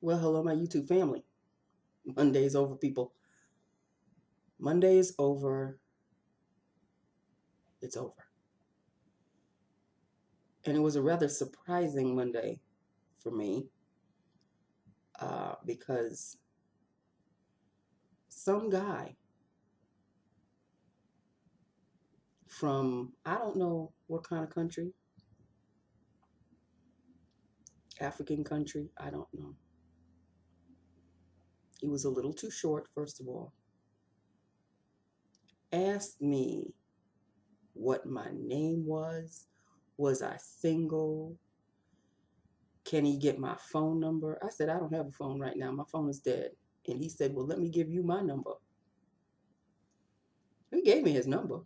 Well, hello, my YouTube family. Monday's over, people. Monday is over. It's over. And it was a rather surprising Monday for me because some guy from, I don't know what kind of country, African country, I don't know. He was a little too short, first of all. Asked me what my name was I single, can he get my phone number? I said, I don't have a phone right now. My phone is dead. And he said, well, let me give you my number. He gave me his number.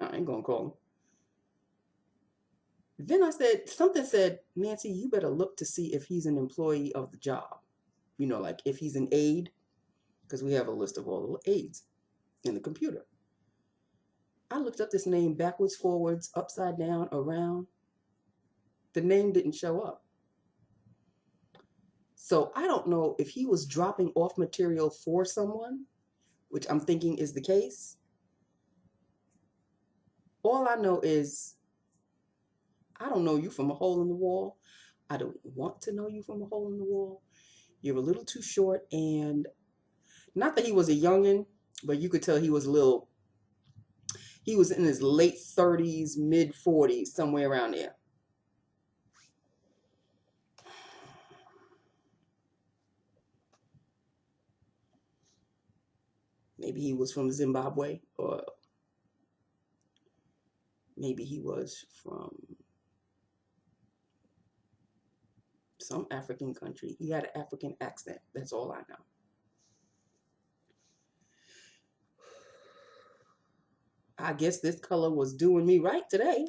I ain't going to call him. Then I said, something said, Nancy, you better look to see if he's an employee of the job. You know, like if he's an aide, because we have a list of all the aides in the computer. I looked up this name backwards, forwards, upside down, around. The name didn't show up. So I don't know if he was dropping off material for someone, which I'm thinking is the case. All I know is I don't know you from a hole in the wall. I don't want to know you from a hole in the wall. You're a little too short, and not that he was a youngin', but you could tell he was he was in his late 30s, mid 40s, somewhere around there. Maybe he was from Zimbabwe, or maybe he was from some African country. He had an African accent. That's all I know. I guess this color was doing me right today.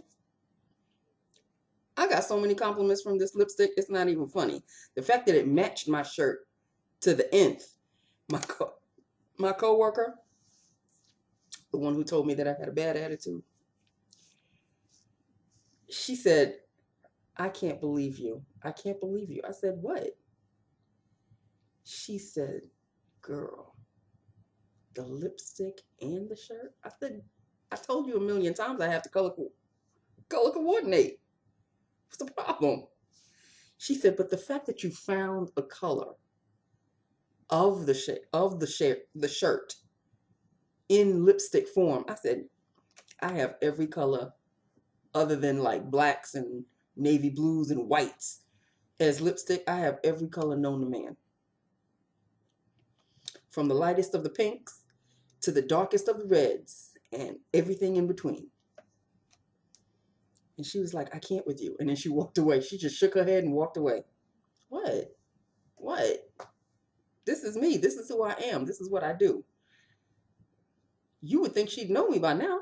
I got so many compliments from this lipstick, it's not even funny. The fact that it matched my shirt to the nth. My coworker, the one who told me that I had a bad attitude, she said, I can't believe you. I can't believe you. I said, what? She said, girl, the lipstick and the shirt? I said, I told you a million times I have to color coordinate. What's the problem? She said, but the fact that you found a color of the shirt in lipstick form. I said, I have every color other than like blacks and navy blues and whites as lipstick. I have every color known to man. From the lightest of the pinks to the darkest of the reds and everything in between. And she was like, I can't with you. And then she walked away. She just shook her head and walked away. What? What? This is me. This is who I am. This is what I do. You would think she'd know me by now.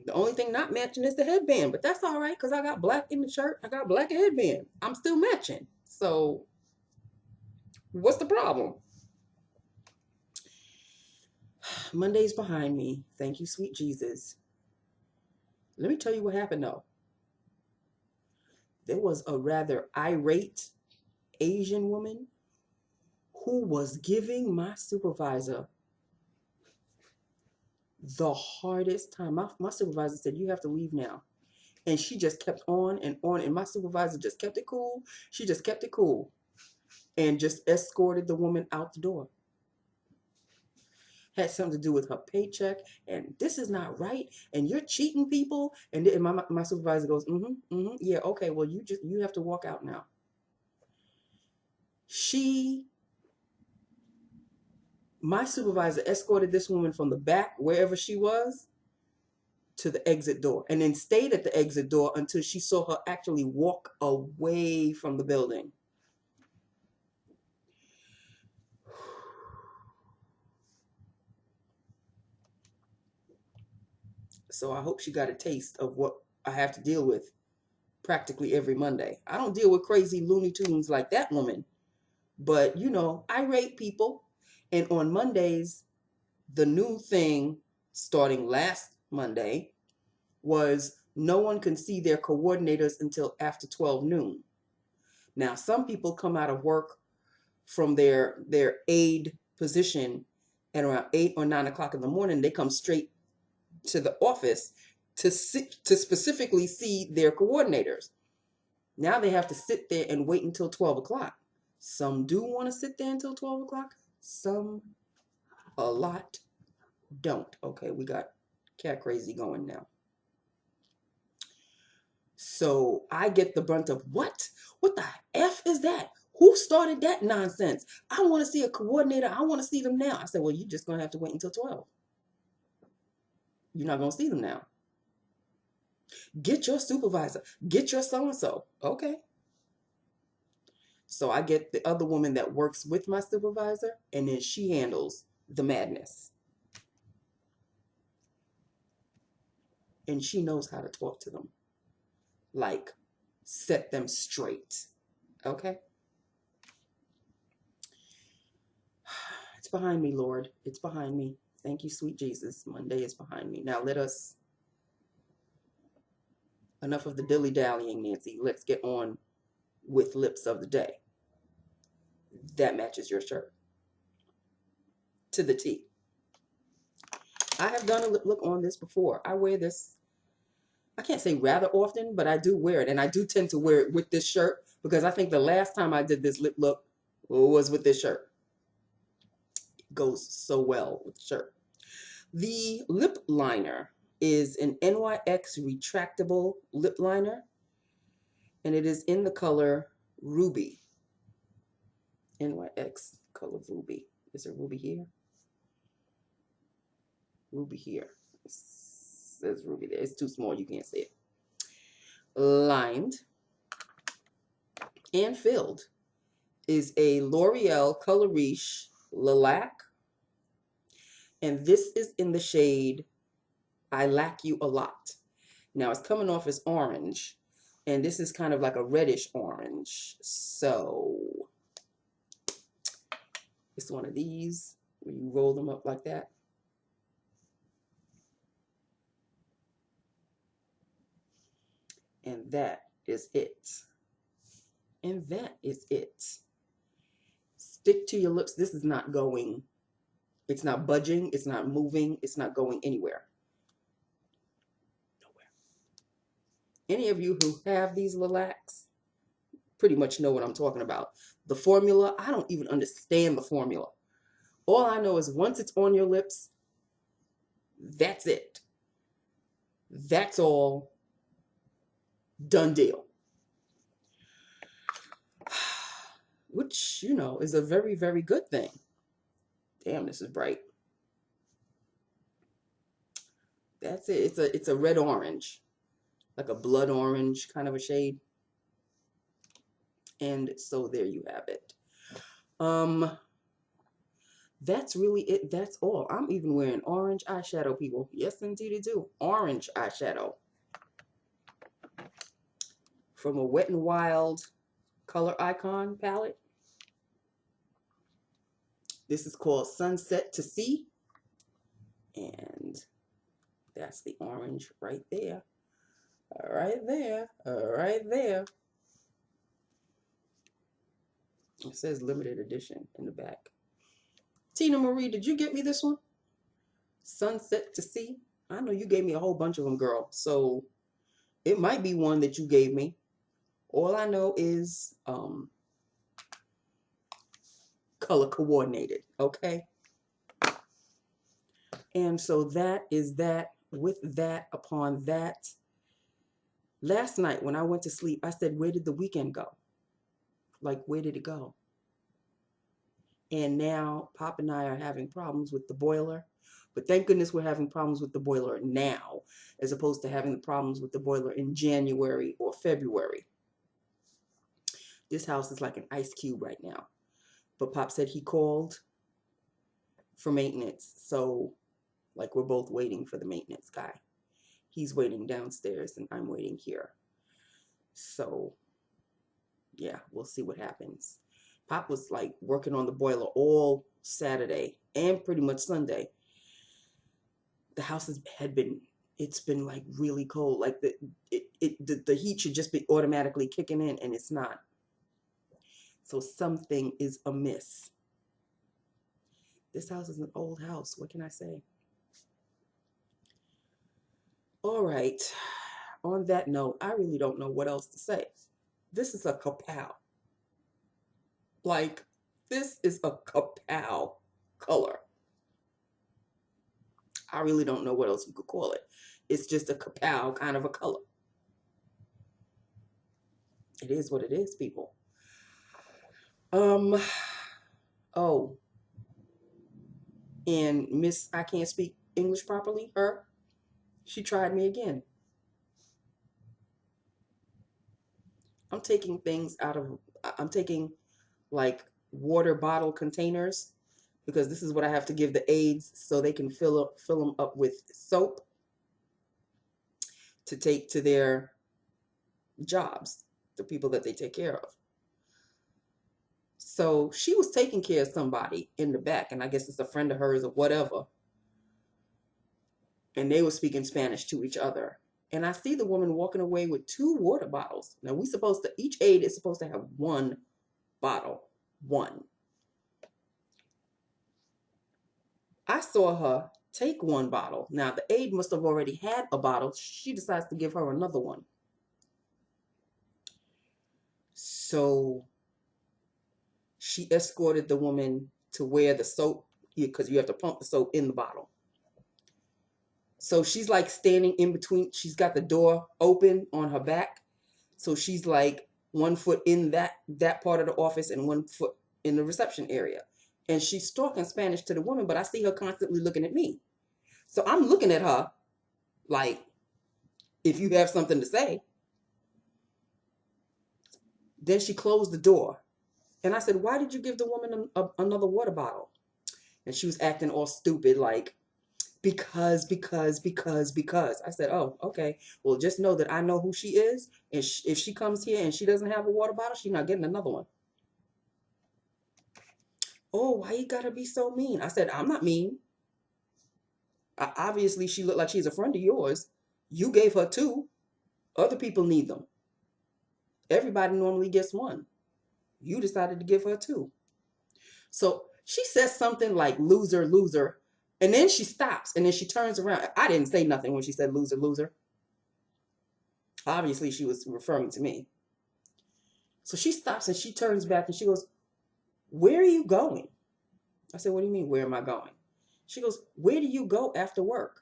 The only thing not matching is the headband, but that's all right because I got black in the shirt. I got black headband. I'm still matching. So what's the problem? Monday's behind me. Thank you, sweet Jesus. Let me tell you what happened though. There was a rather irate Asian woman who was giving my supervisor the hardest time. My supervisor said, you have to leave now. And she just kept on and on. And my supervisor just kept it cool. She just kept it cool and just escorted the woman out the door. Had something to do with her paycheck. And this is not right. And you're cheating people. And my supervisor goes, yeah, okay, well, you have to walk out now. My supervisor escorted this woman from the back, wherever she was, to the exit door, and then stayed at the exit door until she saw her actually walk away from the building. So I hope she got a taste of what I have to deal with practically every Monday. I don't deal with crazy Looney Tunes like that woman, but you know, irate people. And on Mondays, the new thing starting last Monday was no one can see their coordinators until after 12 noon. Now, some people come out of work from their aide position at around 8 or 9 o'clock in the morning. They come straight to the office to specifically see their coordinators. Now they have to sit there and wait until 12 o'clock. Some do want to sit there until 12 o'clock. Some, a lot, don't. Okay, we got cat crazy going now. So I get the brunt of what? What the F is that? Who started that nonsense? I want to see a coordinator. I want to see them now. I said, well, you're just going to have to wait until 12. You're not going to see them now. Get your supervisor. Get your so-and-so. Okay. So I get the other woman that works with my supervisor, and then she handles the madness. And she knows how to talk to them. Like, set them straight. Okay? It's behind me, Lord. It's behind me. Thank you, sweet Jesus. Monday is behind me. Now enough of the dilly-dallying, Nancy. Let's get on with lips of the day. That matches your shirt. To the T. I have done a lip look on this before. I wear this, I can't say rather often, but I do wear it. And I do tend to wear it with this shirt because I think the last time I did this lip look was with this shirt. It goes so well with the shirt. The lip liner is an NYX retractable lip liner, and it is in the color Ruby. NYX color Ruby. Is it Ruby here? Ruby here. It says Ruby there. It's too small. You can't see it. Lined and filled is a L'Oreal Color Riche LaLaque. And this is in the shade I Lack You a Lot. Now it's coming off as orange. And this is kind of like a reddish orange. So it's one of these where you roll them up like that. And that is it. And that is it. Stick to your lips. This is not going, it's not budging, it's not moving, it's not going anywhere. Nowhere. Any of you who have these LaLaques pretty much know what I'm talking about. The formula, I don't even understand the formula. All I know is once it's on your lips, that's it. That's all. Done deal. Which, you know, is a very, very good thing. Damn, this is bright. That's it. It's a red orange. Like a blood orange kind of a shade. And so there you have it. That's really it. That's all. I'm even wearing orange eyeshadow, people. Yes, indeed I do. Orange eyeshadow. From a Wet n Wild Color Icon palette. This is called Sunset to Sea. And that's the orange right there. Right there. Right there. It says limited edition in the back. Tina Marie, did you get me this one? Sunset to Sea. I know you gave me a whole bunch of them, girl. So it might be one that you gave me. All I know is color coordinated, okay? And so that is that. With that, upon that. Last night when I went to sleep, I said, where did the weekend go? Like, where did it go? And now Pop and I are having problems with the boiler. But thank goodness we're having problems with the boiler now, as opposed to having the problems with the boiler in January or February. This house is like an ice cube right now. But Pop said he called for maintenance. So, like, we're both waiting for the maintenance guy. He's waiting downstairs and I'm waiting here. So, yeah, we'll see what happens. Pop was like working on the boiler all Saturday and pretty much Sunday. The house it's been like really cold. Like the heat should just be automatically kicking in, and it's not. So something is amiss. This house is an old house. What can I say? All right. On that note, I really don't know what else to say. This is a kapow. Like, this is a kapow color. I really don't know what else you could call it. It's just a kapow kind of a color. It is what it is, people. Oh, and Miss I can't speak English properly, she tried me again. I'm taking like water bottle containers, because this is what I have to give the aides so they can fill them up with soap to take to their jobs, the people that they take care of. So she was taking care of somebody in the back, and I guess it's a friend of hers or whatever. And they were speaking Spanish to each other. And I see the woman walking away with 2 water bottles. Now each aide is supposed to have 1 bottle. 1. I saw her take 1 bottle. Now the aide must have already had a bottle. She decides to give her another one. So she escorted the woman to where the soap, because you have to pump the soap in the bottle. So she's like standing in between. She's got the door open on her back. So she's like 1 foot in that part of the office and 1 foot in the reception area. And she's talking Spanish to the woman, but I see her constantly looking at me. So I'm looking at her like, if you have something to say. Then she closed the door. And I said, why did you give the woman another water bottle? And she was acting all stupid, like, because. I said, oh, okay. Well, just know that I know who she is. And if she comes here and she doesn't have a water bottle, she's not getting another one. Oh, why you gotta be so mean? I said, I'm not mean. Obviously, she looked like she's a friend of yours. You gave her 2. Other people need them. Everybody normally gets 1. You decided to give her 2. So she says something like, loser, loser. And then she stops and then she turns around. I didn't say nothing when she said loser, loser. Obviously, she was referring to me. So she stops and she turns back and she goes, where are you going? I said, what do you mean, where am I going? She goes, where do you go after work?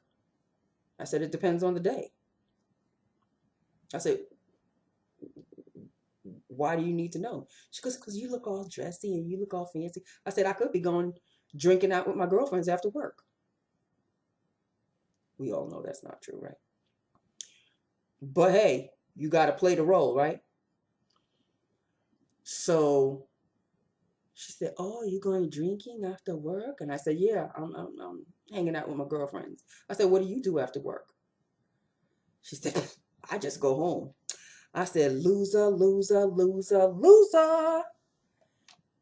I said, it depends on the day. I said, why do you need to know? She goes, because you look all dressy and you look all fancy. I said, I could be going drinking out with my girlfriends after work. We all know that's not true, right? But hey, you got to play the role, right? So she said, oh, you going drinking after work? And I said, yeah, I'm hanging out with my girlfriends. I said, what do you do after work? She said, I just go home. I said, loser, loser, loser, loser.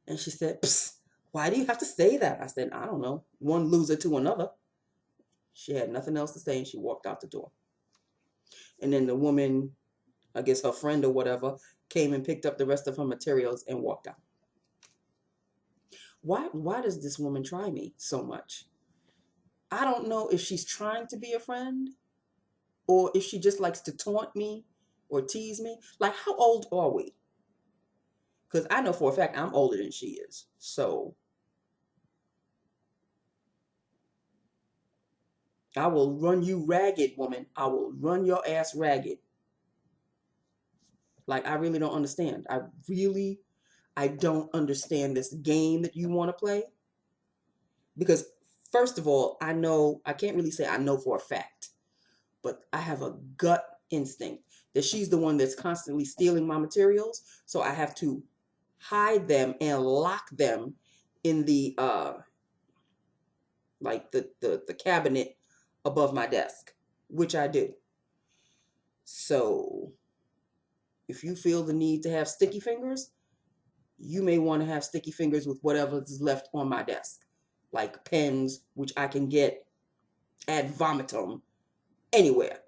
And she said, psst, why do you have to say that? I said, I don't know. One loser to another. She had nothing else to say and she walked out the door. And then the woman, I guess her friend or whatever, came and picked up the rest of her materials and walked out. Why does this woman try me so much? I don't know if she's trying to be a friend or if she just likes to taunt me or tease me. Like, how old are we? Because I know for a fact I'm older than she is. So I will run you ragged, woman. I will run your ass ragged. Like, I really don't understand. I don't understand this game that you want to play. Because first of all, I can't really say I know for a fact, but I have a gut instinct that she's the one that's constantly stealing my materials. So I have to hide them and lock them in the like the cabinet above my desk, which I do. So if you feel the need to have sticky fingers, you may want to have sticky fingers with whatever is left on my desk, like pens, which I can get ad vomitum anywhere.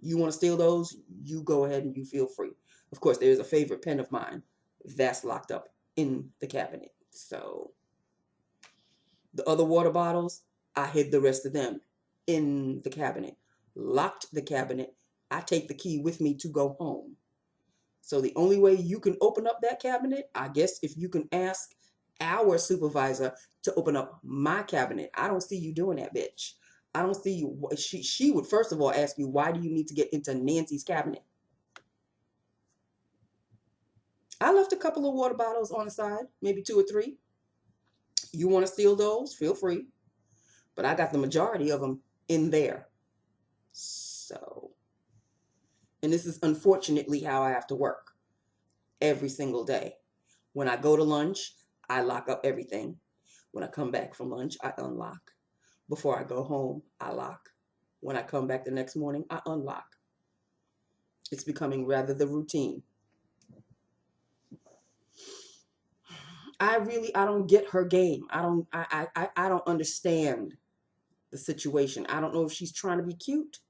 You want to steal those? You go ahead and you feel free. Of course, there is a favorite pen of mine that's locked up in the cabinet. So the other water bottles, I hid the rest of them in the cabinet, locked the cabinet. I take the key with me to go home. So the only way you can open up that cabinet, I guess, if you can ask our supervisor to open up my cabinet. I don't see you doing that, bitch. I don't see you. She would first of all ask you, why do you need to get into Nancy's cabinet? I left a couple of water bottles on the side, maybe 2 or 3. You want to steal those? Feel free. But I got the majority of them in there. So, and this is unfortunately how I have to work every single day. When I go to lunch, I lock up everything. When I come back from lunch, I unlock. Before I go home, I lock. When I come back the next morning, I unlock. It's becoming rather the routine. I don't get her game. I don't understand the situation. I don't know if she's trying to be cute,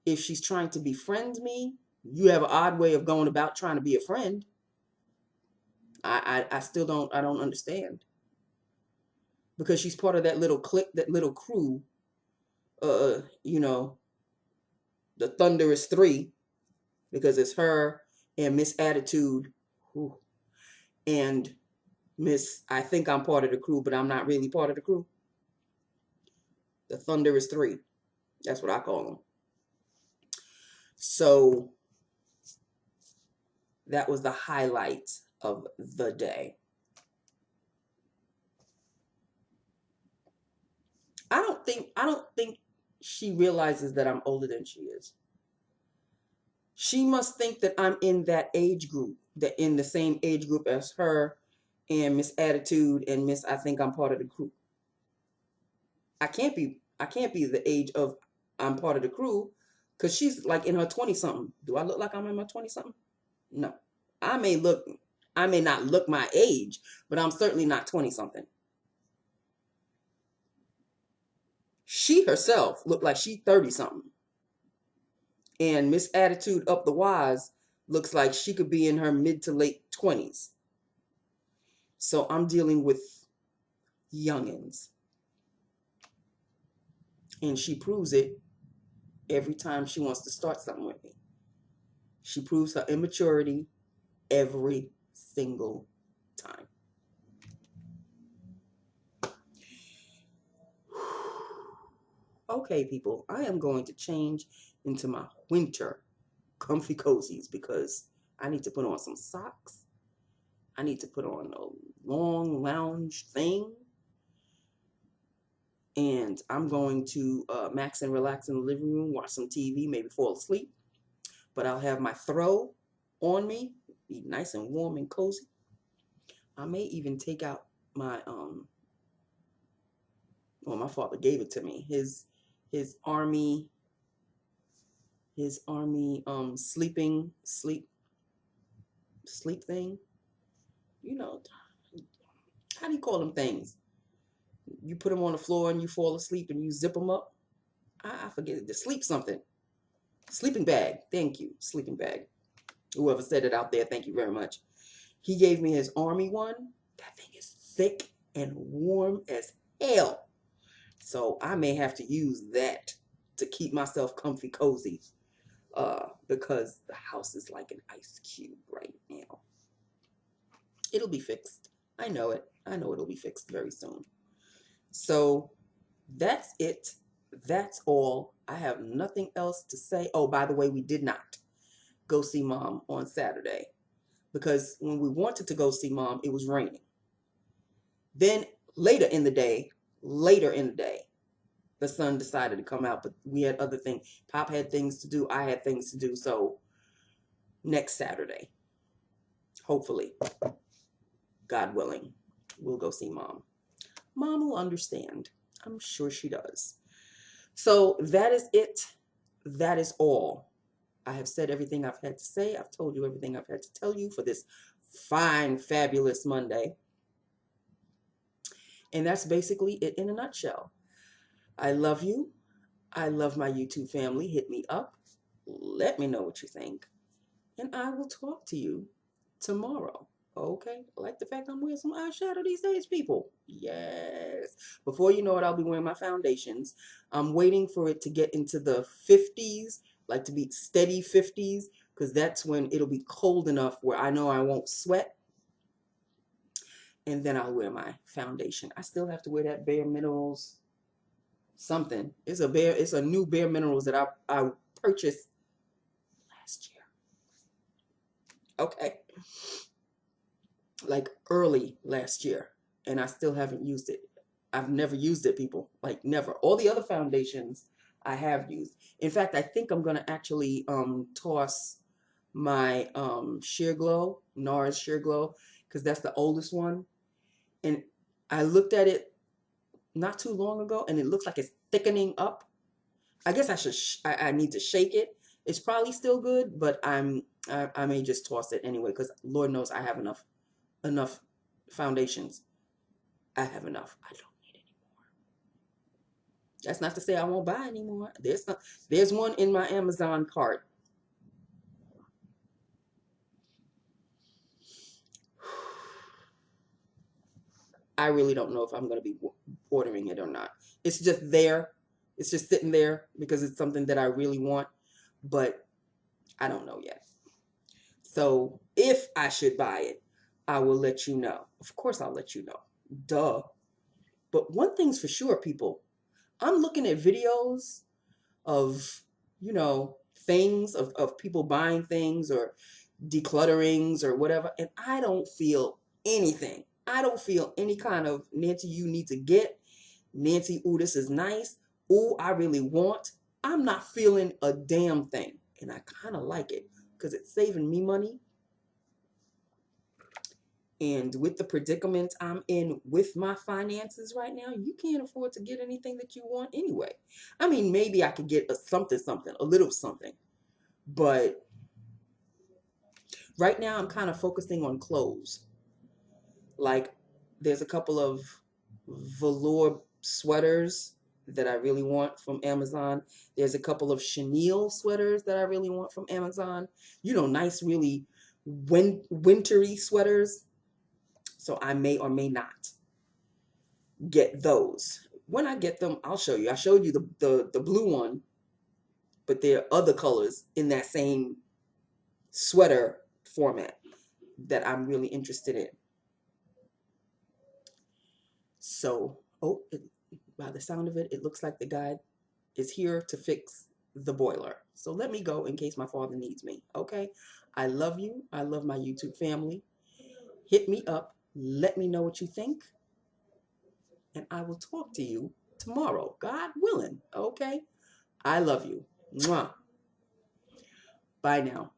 if she's trying to befriend me. You have an odd way of going about trying to be a friend. I still don't understand. Because she's part of that little clique, that little crew. You know, the Thunderous Three, because it's her and Miss Attitude, and Miss, I think I'm part of the crew, but I'm not really part of the crew. The Thunderous Three. That's what I call them. So that was the highlight of the day. I don't think she realizes that I'm older than she is. She must think that I'm in that age group, that in the same age group as her and Miss Attitude and Miss, I think I'm part of the crew. I can't be the age of I'm part of the crew, because she's like in her 20-something. Do I look like I'm in my 20-something? No. I may not look my age, but I'm certainly not 20-something. She herself looked like she's 30-something. And Miss Attitude up the wise looks like she could be in her mid to late 20s. So I'm dealing with youngins. And she proves it every time she wants to start something with me. She proves her immaturity every single time. Okay, people, I am going to change into my winter comfy cozies because I need to put on some socks. I need to put on a long lounge thing. And I'm going to max and relax in the living room, watch some TV, maybe fall asleep. But I'll have my throw on me, be nice and warm and cozy. I may even take out my, well, my father gave it to me, his army sleep thing. You know, how do you call them things? You put them on the floor and you fall asleep and you zip them up. I forget it. The sleeping bag. Thank you. Sleeping bag. Whoever said it out there, thank you very much. He gave me his army one. That thing is thick and warm as hell. So I may have to use that to keep myself comfy cozy. Because the house is like an ice cube right now. It'll be fixed. I know it. I know it'll be fixed very soon. So that's it. That's all. I have nothing else to say. Oh, by the way, we did not go see Mom on Saturday because when we wanted to go see Mom, it was raining. Then later in the day, the sun decided to come out, but we had other things. Pop had things to do. I had things to do. So next Saturday, hopefully, God willing, we'll go see Mom. Mom will understand. I'm sure she does. So that is it. That is all. I have said everything I've had to say. I've told you everything I've had to tell you for this fine, fabulous Monday. And that's basically it in a nutshell. I love you. I love my YouTube family. Hit me up. Let me know what you think. And I will talk to you tomorrow. Okay, I like the fact I'm wearing some eyeshadow these days, people. Yes. Before you know it, I'll be wearing my foundations. I'm waiting for it to get into the 50s, like to be steady 50s, because that's when it'll be cold enough where I know I won't sweat. And then I'll wear my foundation. I still have to wear that Bare Minerals something. It's a new Bare Minerals that I purchased last year. Okay. Like early last year, and I still haven't used it. I've never used it, people. Like never. All the other foundations I have used. In fact, I think I'm gonna actually toss my Sheer Glow, NARS Sheer Glow, because that's the oldest one. And I looked at it not too long ago, and it looks like it's thickening up. I guess I need to shake it. It's probably still good, but I may just toss it anyway, because Lord knows I have enough foundations. I have enough. I don't need any more. That's not to say I won't buy anymore. There's one in my Amazon cart. I really don't know if I'm going to be ordering it or not. It's just there. It's just sitting there because it's something that I really want, but I don't know yet. So if I should buy it, I will let you know. Of course, I'll let you know. Duh. But one thing's for sure, people. I'm looking at videos of, things of people buying things or declutterings or whatever, and I don't feel anything. I don't feel any kind of Nancy, you need to get. Nancy, ooh, this is nice. Ooh, I really want. I'm not feeling a damn thing. And I kind of like it because it's saving me money. And with the predicament I'm in with my finances right now, you can't afford to get anything that you want anyway. I mean, maybe I could get a something, a little something. But right now I'm kind of focusing on clothes. Like there's a couple of velour sweaters that I really want from Amazon. There's a couple of chenille sweaters that I really want from Amazon. Nice, really wintry sweaters. So I may or may not get those. When I get them, I'll show you. I showed you the blue one, but there are other colors in that same sweater format that I'm really interested in. So, by the sound of it, it looks like the guy is here to fix the boiler. So let me go in case my father needs me, okay? I love you. I love my YouTube family. Hit me up. Let me know what you think. And I will talk to you tomorrow, God willing, okay? I love you. Mwah. Bye now.